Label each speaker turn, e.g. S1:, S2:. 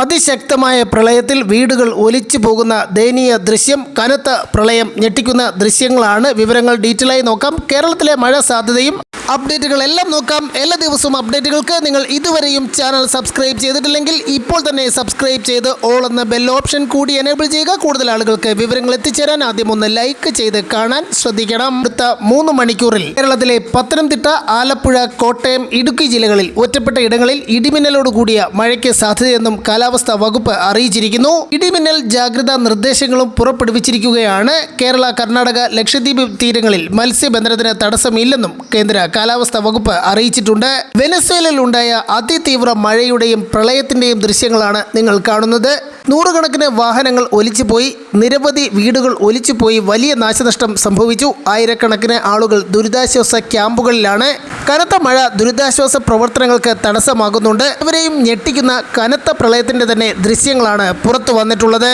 S1: അതിശക്തമായ പ്രളയത്തിൽ വീടുകൾ ഒലിച്ചു പോകുന്ന ദയനീയ ദൃശ്യം. കനത്ത പ്രളയം ഞെട്ടിക്കുന്ന ദൃശ്യങ്ങളാണ്. വിവരങ്ങൾ ഡീറ്റെയിലായി നോക്കാം. കേരളത്തിലെ മഴ സാധ്യതയും അപ്ഡേറ്റുകളെല്ലാം നോക്കാം. എല്ലാ ദിവസവും അപ്ഡേറ്റുകൾക്ക് നിങ്ങൾ ഇതുവരെയും ചാനൽ സബ്സ്ക്രൈബ് ചെയ്തിട്ടില്ലെങ്കിൽ ഇപ്പോൾ തന്നെ സബ്സ്ക്രൈബ് ചെയ്ത് ഓൾ എന്ന ബെൽ ഓപ്ഷൻ കൂടി എനേബിൾ ചെയ്യുക. കൂടുതൽ ആളുകൾക്ക് വിവരങ്ങൾ എത്തിച്ചേരാൻ ആദ്യം ഒന്ന് ലൈക്ക് ചെയ്ത് കാണാൻ ശ്രദ്ധിക്കണം. അടുത്ത 3 മണിക്കൂറിൽ കേരളത്തിലെ പത്തനംതിട്ട, ആലപ്പുഴ, കോട്ടയം, ഇടുക്കി ജില്ലകളിൽ ഒറ്റപ്പെട്ട ഇടങ്ങളിൽ ഇടിമിന്നലോട് കൂടിയ മഴയ്ക്ക് സാധ്യതയെന്നും കാലാവസ്ഥാ വകുപ്പ് അറിയിച്ചിരിക്കുന്നു. ഇടിമിന്നൽ ജാഗ്രതാ നിർദ്ദേശങ്ങളും പുറപ്പെടുവിച്ചിരിക്കുകയാണ്. കേരള, കർണാടക, ലക്ഷദ്വീപ് തീരങ്ങളിൽ മത്സ്യബന്ധനത്തിന് തടസ്സമില്ലെന്നും കേന്ദ്ര കാലാവസ്ഥാ വകുപ്പ് അറിയിച്ചിട്ടുണ്ട്. വെനസ്വേലയിൽ ഉണ്ടായ അതിതീവ്ര മഴയുടെയും പ്രളയത്തിന്റെയും ദൃശ്യങ്ങളാണ് നിങ്ങൾ കാണുന്നത്. നൂറുകണക്കിന് വാഹനങ്ങൾ ഒലിച്ചുപോയി, നിരവധി വീടുകൾ ഒലിച്ചുപോയി, വലിയ നാശനഷ്ടം സംഭവിച്ചു. ആയിരക്കണക്കിന് ആളുകൾ ദുരിതാശ്വാസ ക്യാമ്പുകളിലാണ്. കനത്ത മഴ ദുരിതാശ്വാസ പ്രവർത്തനങ്ങൾക്ക് തടസ്സമാകുന്നുണ്ട്. ഇവരെയും ഞെട്ടിക്കുന്ന കനത്ത പ്രളയത്തിന്റെ തന്നെ ദൃശ്യങ്ങളാണ് പുറത്തു വന്നിട്ടുള്ളത്.